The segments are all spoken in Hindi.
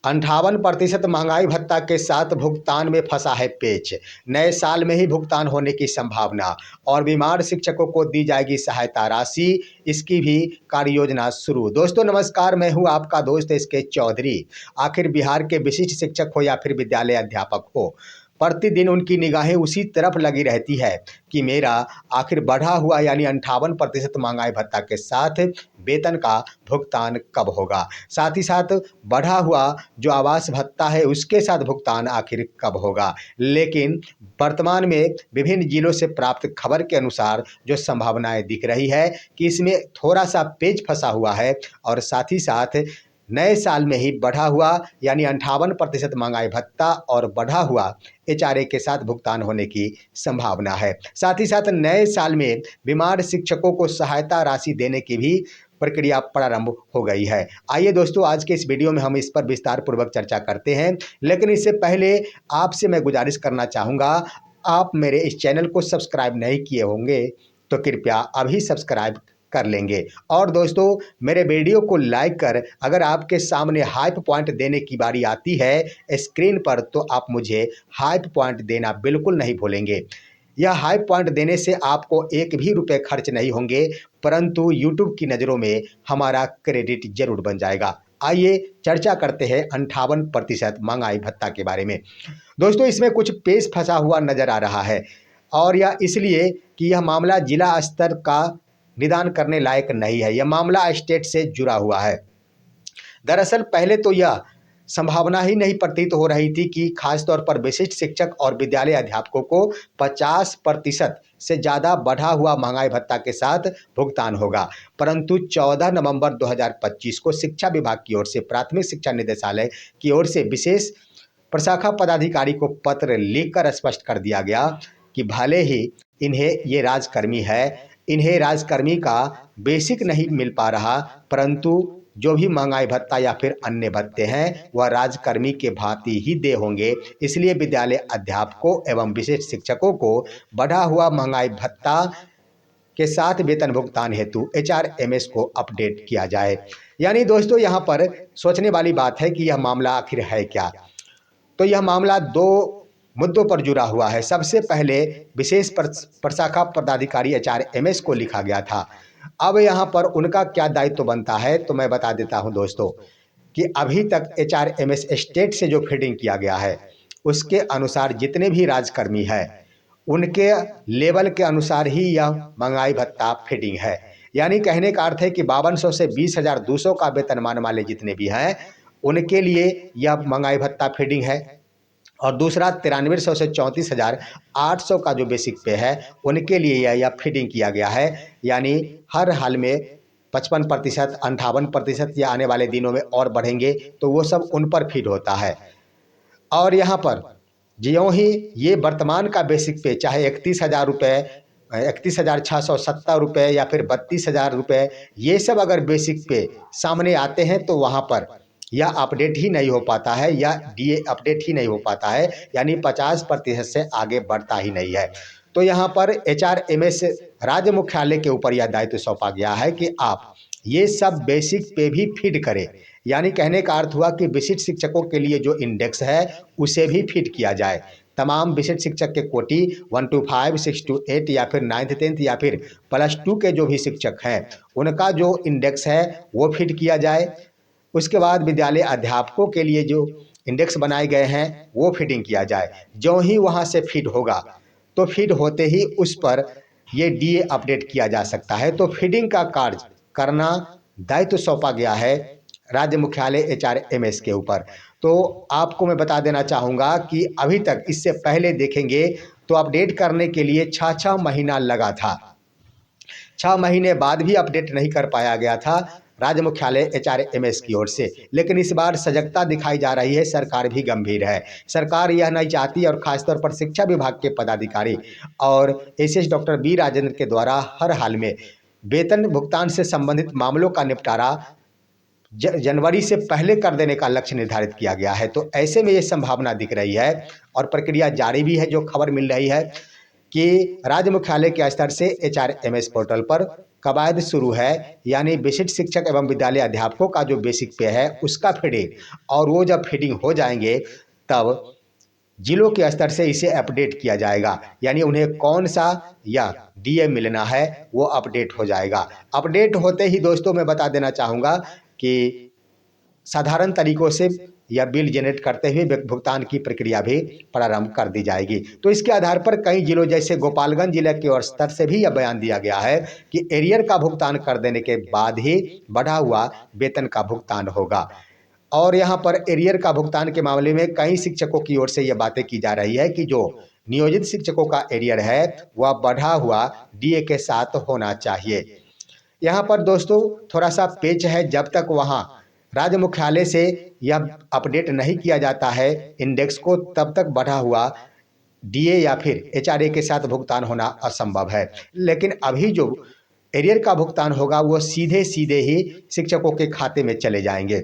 58% महंगाई भत्ता के साथ भुगतान में फंसा है पेच। नए साल में ही भुगतान होने की संभावना और बीमार शिक्षकों को दी जाएगी सहायता राशि, इसकी भी कार्य योजना शुरू। दोस्तों नमस्कार, मैं हूं आपका दोस्त एसके चौधरी। आखिर बिहार के विशिष्ट शिक्षक हो या फिर विद्यालय अध्यापक हो, प्रतिदिन उनकी निगाहें उसी तरफ लगी रहती है कि मेरा आखिर बढ़ा हुआ यानी 58% महंगाई भत्ता के साथ वेतन का भुगतान कब होगा। साथ ही साथ बढ़ा हुआ जो आवास भत्ता है उसके साथ भुगतान आखिर कब होगा। लेकिन वर्तमान में विभिन्न जिलों से प्राप्त खबर के अनुसार जो संभावनाएं दिख रही है कि इसमें थोड़ा सा पेच फंसा हुआ है और साथ ही साथ नए साल में ही बढ़ा हुआ यानी 58% महंगाई भत्ता और बढ़ा हुआ एचआरए के साथ भुगतान होने की संभावना है। साथ ही साथ नए साल में बीमार शिक्षकों को सहायता राशि देने की भी प्रक्रिया प्रारंभ हो गई है। आइए दोस्तों, आज के इस वीडियो में हम इस पर विस्तार पूर्वक चर्चा करते हैं। लेकिन इससे पहले आपसे मैं गुजारिश करना चाहूँगा, आप मेरे इस चैनल को सब्सक्राइब नहीं किए होंगे तो कृपया अभी सब्सक्राइब कर लेंगे। और दोस्तों मेरे वीडियो को लाइक कर अगर आपके सामने हाइप पॉइंट देने की बारी आती है स्क्रीन पर तो आप मुझे हाइप पॉइंट देना बिल्कुल नहीं भूलेंगे। यह हाइप पॉइंट देने से आपको एक भी रुपये खर्च नहीं होंगे, परंतु यूट्यूब की नज़रों में हमारा क्रेडिट जरूर बन जाएगा। आइए चर्चा करते हैं 58% महंगाई भत्ता के बारे में। दोस्तों इसमें कुछ पेच फंसा हुआ नजर आ रहा है और यह इसलिए कि यह मामला जिला स्तर का निदान करने लायक नहीं है। यह मामला स्टेट से जुड़ा हुआ है। दरअसल पहले तो यह संभावना ही नहीं प्रतीत हो रही थी कि खासतौर पर विशिष्ट शिक्षक और विद्यालय अध्यापकों को 50% से ज़्यादा बढ़ा हुआ महंगाई भत्ता के साथ भुगतान होगा। परंतु 14 नवंबर 2025 को शिक्षा विभाग की ओर से प्राथमिक शिक्षा निदेशालय की ओर से विशेष प्रशाखा पदाधिकारी को पत्र लिखकर स्पष्ट कर दिया गया कि भले ही इन्हें ये राजकर्मी है, इन्हें राजकर्मी का बेसिक नहीं मिल पा रहा, परंतु जो भी महंगाई भत्ता या फिर अन्य भत्ते हैं वह राजकर्मी के भांति ही दे होंगे। इसलिए विद्यालय अध्यापकों एवं विशेष शिक्षकों को बढ़ा हुआ महंगाई भत्ता के साथ वेतन भुगतान हेतु एचआरएमएस को अपडेट किया जाए। यानी दोस्तों यहाँ पर सोचने वाली बात है कि यह मामला आखिर है क्या। तो यह मामला दो मुद्दों पर जुड़ा हुआ है। सबसे पहले विशेष प्रशाखा पदाधिकारी एचआरएमएस को लिखा गया था। अब यहाँ पर उनका क्या दायित्व बनता है तो मैं बता देता हूँ दोस्तों कि अभी तक एचआरएमएस स्टेट से जो फीडिंग किया गया है उसके अनुसार जितने भी राजकर्मी है उनके लेवल के अनुसार ही यह महंगाई भत्ता फीडिंग है। यानी कहने का अर्थ है कि 5200 से 20,200 का वेतनमान वाले जितने भी हैं उनके लिए यह महंगाई भत्ता फीडिंग है और दूसरा 9300 से 34,800 का जो बेसिक पे है उनके लिए यह फीडिंग किया गया है। यानी हर हाल में 55%, 58% या आने वाले दिनों में और बढ़ेंगे तो वो सब उन पर फीड होता है। और यहाँ पर ज्यों ही ये वर्तमान का बेसिक पे चाहे 31,000 रुपये, 31,670 रुपये या फिर 32,000 रुपये, ये सब अगर बेसिक पे सामने आते हैं तो वहाँ पर यह अपडेट ही नहीं हो पाता है या डीए अपडेट ही नहीं हो पाता है, यानी 50% से आगे बढ़ता ही नहीं है। तो यहाँ पर एचआरएमएस राज्य मुख्यालय के ऊपर यह दायित्व सौंपा गया है कि आप ये सब बेसिक पे भी फीड करें। यानी कहने का अर्थ हुआ कि विशिष्ट शिक्षकों के लिए जो इंडेक्स है उसे भी फीड किया जाए। तमाम विशिष्ट शिक्षक के कोटि 1 to 5, 6 to 8 या फिर 9th 10th या फिर +2 के जो भी शिक्षक हैं उनका जो इंडेक्स है वो फीड किया जाए। उसके बाद विद्यालय अध्यापकों के लिए जो इंडेक्स बनाए गए हैं वो फीडिंग किया जाए। जो ही वहाँ से फीड होगा तो फीड होते ही उस पर ये डीए अपडेट किया जा सकता है। तो फीडिंग का कार्य करना दायित्व सौंपा गया है राज्य मुख्यालय एचआरएमएस के ऊपर। तो आपको मैं बता देना चाहूँगा कि अभी तक इससे पहले देखेंगे तो अपडेट करने के लिए 6 महीना लगा था। 6 महीने बाद भी अपडेट नहीं कर पाया गया था राज्य मुख्यालय एचआरएमएस की ओर से। लेकिन इस बार सजगता दिखाई जा रही है, सरकार भी गंभीर है। सरकार यह नहीं चाहती और खासतौर पर शिक्षा विभाग के पदाधिकारी और एसएस डॉक्टर बी राजेंद्र के द्वारा हर हाल में वेतन भुगतान से संबंधित मामलों का निपटारा जनवरी से पहले कर देने का लक्ष्य निर्धारित किया गया है। तो ऐसे में ये संभावना दिख रही है और प्रक्रिया जारी भी है। जो खबर मिल रही है कि राज्य मुख्यालय के स्तर से एचआरएमएस पोर्टल पर कवायद शुरू है, यानी विशिष्ट शिक्षक एवं विद्यालय अध्यापकों का जो बेसिक पे है उसका फीडिंग, और वो जब फीडिंग हो जाएंगे तब जिलों के स्तर से इसे अपडेट किया जाएगा, यानी उन्हें कौन सा या डीए मिलना है वो अपडेट हो जाएगा। अपडेट होते ही दोस्तों मैं बता देना चाहूँगा कि साधारण तरीकों से या बिल जनरेट करते हुए भुगतान की प्रक्रिया भी प्रारंभ कर दी जाएगी। तो इसके आधार पर कई जिलों जैसे गोपालगंज जिले के और स्तर से भी यह बयान दिया गया है कि एरियर का भुगतान कर देने के बाद ही बढ़ा हुआ वेतन का भुगतान होगा। और यहाँ पर एरियर का भुगतान के मामले में कई शिक्षकों की ओर से यह बातें की जा रही है कि जो नियोजित शिक्षकों का एरियर है वह बढ़ा हुआ डीए के साथ होना चाहिए। यहाँ पर दोस्तों थोड़ा सा पेच है, जब तक वहाँ राज्य मुख्यालय से यह अपडेट नहीं किया जाता है इंडेक्स को, तब तक बढ़ा हुआ डीए या फिर एचआरए के साथ भुगतान होना असंभव है। लेकिन अभी जो एरियर का भुगतान होगा वो सीधे सीधे ही शिक्षकों के खाते में चले जाएंगे,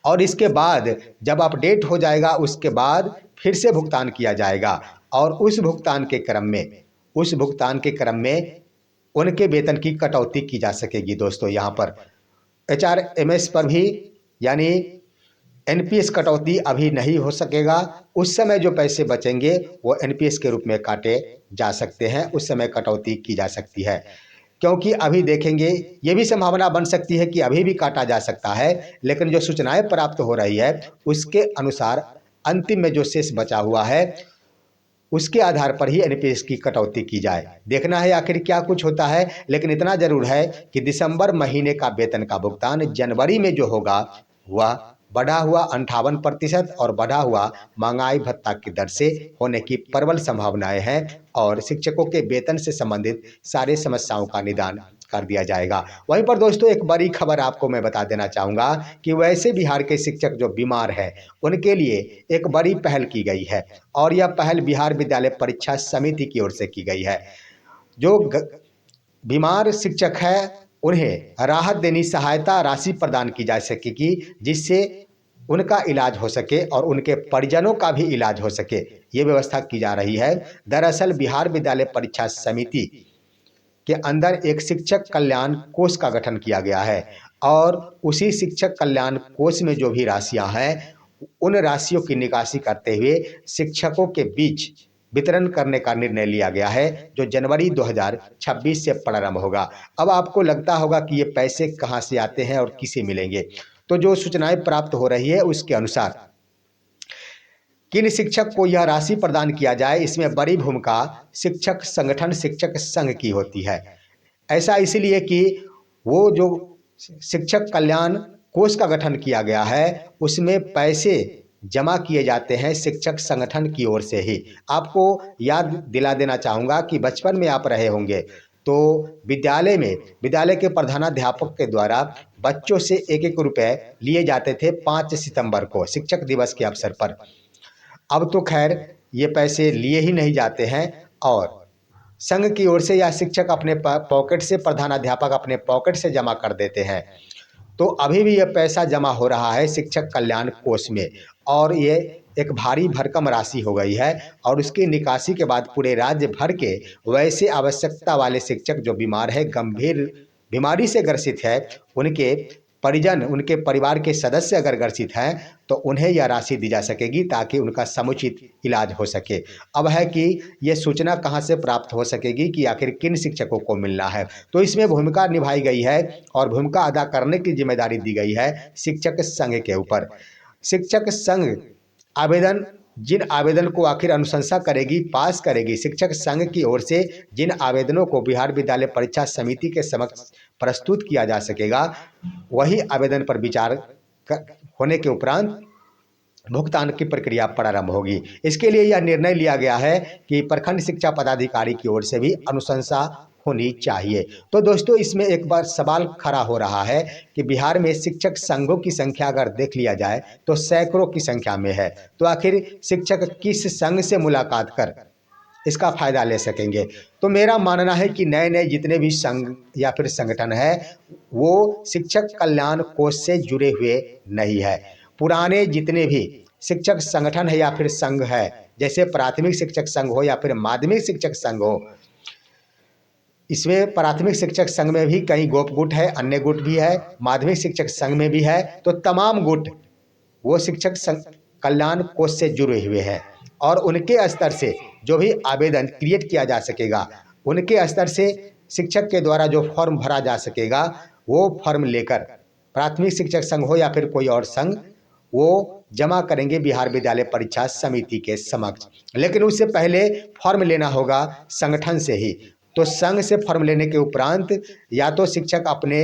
और इसके बाद जब अपडेट हो जाएगा उसके बाद फिर से भुगतान किया जाएगा, और उस भुगतान के क्रम में उनके वेतन की कटौती की जा सकेगी। दोस्तों यहाँ पर एचआरएमएस पर भी यानी एनपीएस कटौती अभी नहीं हो सकेगा। उस समय जो पैसे बचेंगे वो एनपीएस के रूप में काटे जा सकते हैं, उस समय कटौती की जा सकती है। क्योंकि अभी देखेंगे ये भी संभावना बन सकती है कि अभी भी काटा जा सकता है, लेकिन जो सूचनाएं प्राप्त हो रही है उसके अनुसार अंतिम में जो शेष बचा हुआ है उसके आधार पर ही एनपीएस की कटौती की जाए। देखना है आखिर क्या कुछ होता है, लेकिन इतना जरूर है कि दिसंबर महीने का वेतन का भुगतान जनवरी में जो होगा वह बढ़ा हुआ 58% और बढ़ा हुआ महंगाई भत्ता की दर से होने की प्रबल संभावनाएं हैं, और शिक्षकों के वेतन से संबंधित सारी समस्याओं का निदान कर दिया जाएगा। वहीं पर दोस्तों एक बड़ी खबर आपको मैं बता देना चाहूँगा कि वैसे बिहार के शिक्षक जो बीमार हैं उनके लिए एक बड़ी पहल की गई है, और यह पहल बिहार विद्यालय परीक्षा समिति की ओर से की गई है। जो बीमार शिक्षक है उन्हें राहत देनी सहायता राशि प्रदान की जा सकेगी, जिससे उनका इलाज हो सके और उनके परिजनों का भी इलाज हो सके, ये व्यवस्था की जा रही है। दरअसल बिहार विद्यालय परीक्षा समिति के अंदर एक शिक्षक कल्याण कोष का गठन किया गया है, और उसी शिक्षक कल्याण कोष में जो भी राशियां हैं उन राशियों की निकासी करते हुए शिक्षकों के बीच वितरण करने का निर्णय लिया गया है, जो जनवरी 2026 से प्रारंभ होगा। अब आपको लगता होगा कि ये पैसे कहाँ से आते हैं और किसे मिलेंगे, तो जो सूचनाएं प्राप्त हो रही है उसके अनुसार किन शिक्षक को यह राशि प्रदान किया जाए, इसमें बड़ी भूमिका शिक्षक संगठन शिक्षक संघ की होती है। ऐसा इसलिए कि वो जो शिक्षक कल्याण कोष का गठन किया गया है उसमें पैसे जमा किए जाते हैं शिक्षक संगठन की ओर से ही। आपको याद दिला देना चाहूँगा कि बचपन में आप रहे होंगे तो विद्यालय के प्रधानाध्यापक के द्वारा बच्चों से 1-1 रुपए लिए जाते थे 5 सितंबर को शिक्षक दिवस के अवसर पर। अब तो खैर ये पैसे लिए ही नहीं जाते हैं, और संघ की ओर से या शिक्षक अपने पॉकेट से, प्रधानाध्यापक अपने पॉकेट से जमा कर देते हैं। तो अभी भी यह पैसा जमा हो रहा है शिक्षक कल्याण कोष में, और ये एक भारी भरकम राशि हो गई है, और उसकी निकासी के बाद पूरे राज्य भर के वैसे आवश्यकता वाले शिक्षक जो बीमार है, गंभीर बीमारी से ग्रसित है, उनके परिजन, उनके परिवार के सदस्य अगर ग्रसित हैं तो उन्हें यह राशि दी जा सकेगी ताकि उनका समुचित इलाज हो सके। अब है कि ये सूचना कहाँ से प्राप्त हो सकेगी कि आखिर किन शिक्षकों को मिलना है, तो इसमें भूमिका निभाई गई है और भूमिका अदा करने की जिम्मेदारी दी गई है शिक्षक संघ के ऊपर। शिक्षक संघ जिन आवेदन को आखिर अनुशंसा करेगी, पास करेगी, शिक्षक संघ की ओर से जिन आवेदनों को बिहार विद्यालय परीक्षा समिति के समक्ष प्रस्तुत किया जा सकेगा, वही आवेदन पर विचार होने के उपरांत भुगतान की प्रक्रिया प्रारंभ होगी। इसके लिए यह निर्णय लिया गया है कि प्रखंड शिक्षा पदाधिकारी की ओर से भी अनुशंसा होनी चाहिए। तो दोस्तों इसमें एक बार सवाल खड़ा हो रहा है कि बिहार में शिक्षक संघों की संख्या अगर देख लिया जाए तो सैकड़ों की संख्या में है, तो आखिर शिक्षक किस संघ से मुलाकात कर इसका फायदा ले सकेंगे। तो मेरा मानना है कि नए नए जितने भी संघ या फिर संगठन है वो शिक्षक कल्याण कोष से जुड़े हुए नहीं है। पुराने जितने भी शिक्षक संगठन है या फिर संघ है, जैसे प्राथमिक शिक्षक संघ हो या फिर माध्यमिक शिक्षक संघ हो, इसमें प्राथमिक शिक्षक संघ में भी कई गोप गुट है, अन्य गुट भी है, माध्यमिक शिक्षक संघ में भी है। तो तमाम गुट वो शिक्षक कल्याण कोष से जुड़े हुए हैं और उनके स्तर से जो भी आवेदन क्रिएट किया जा सकेगा, उनके स्तर से शिक्षक के द्वारा जो फॉर्म भरा जा सकेगा, वो फॉर्म लेकर प्राथमिक शिक्षक संघ हो या फिर कोई और संघ, वो जमा करेंगे बिहार विद्यालय परीक्षा समिति के समक्ष। लेकिन उससे पहले फॉर्म लेना होगा संगठन से ही। तो संघ से फॉर्म लेने के उपरांत या तो शिक्षक अपने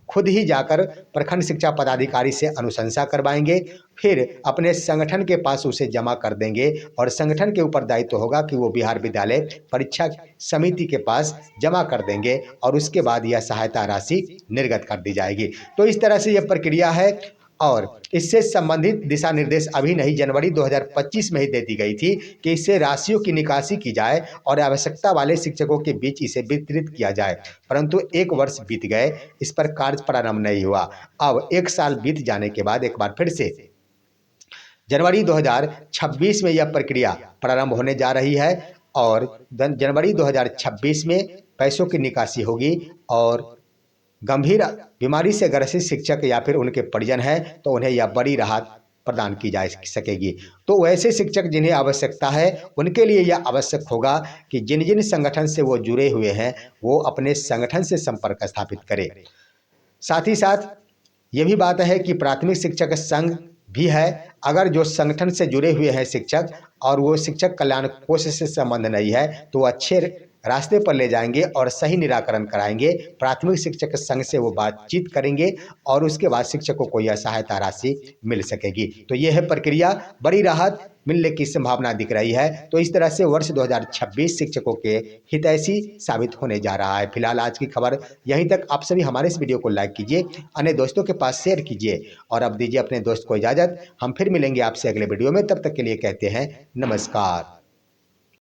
खुद ही जाकर प्रखंड शिक्षा पदाधिकारी से अनुशंसा करवाएंगे, फिर अपने संगठन के पास उसे जमा कर देंगे और संगठन के ऊपर दायित्व होगा कि वो बिहार विद्यालय परीक्षा समिति के पास जमा कर देंगे और उसके बाद यह सहायता राशि निर्गत कर दी जाएगी। तो इस तरह से यह प्रक्रिया है और इससे संबंधित दिशा निर्देश अभी नहीं, जनवरी 2025 में ही दे दी गई थी कि इससे राशियों की निकासी की जाए और आवश्यकता वाले शिक्षकों के बीच इसे वितरित किया जाए। परंतु 1 वर्ष बीत गए, इस पर कार्य प्रारंभ नहीं हुआ। अब 1 साल बीत जाने के बाद एक बार फिर से जनवरी 2026 में यह प्रक्रिया प्रारंभ होने जा रही है और जनवरी 2026 में पैसों की निकासी होगी और गंभीर बीमारी से ग्रसित शिक्षक या फिर उनके परिजन हैं तो उन्हें यह बड़ी राहत प्रदान की जा सकेगी। तो वैसे शिक्षक जिन्हें आवश्यकता है उनके लिए यह आवश्यक होगा कि जिन जिन संगठन से वो जुड़े हुए हैं वो अपने संगठन से संपर्क स्थापित करें। साथ ही साथ ये भी बात है कि प्राथमिक शिक्षक संघ भी है, अगर जो संगठन से जुड़े हुए हैं शिक्षक और वो शिक्षक कल्याण कोष से संबंध नहीं है तो अच्छे रास्ते पर ले जाएंगे और सही निराकरण कराएंगे। प्राथमिक शिक्षक संघ से वो बातचीत करेंगे और उसके बाद शिक्षकों को यह सहायता राशि मिल सकेगी। तो यह है प्रक्रिया, बड़ी राहत मिलने की संभावना दिख रही है। तो इस तरह से वर्ष 2026 शिक्षकों के हितैषी साबित होने जा रहा है। फिलहाल आज की खबर यहीं तक। आप सभी हमारे इस वीडियो को लाइक कीजिए, अन्य दोस्तों के पास शेयर कीजिए और अब दीजिए अपने दोस्त को इजाज़त। हम फिर मिलेंगे आपसे अगले वीडियो में, तब तक के लिए कहते हैं नमस्कार।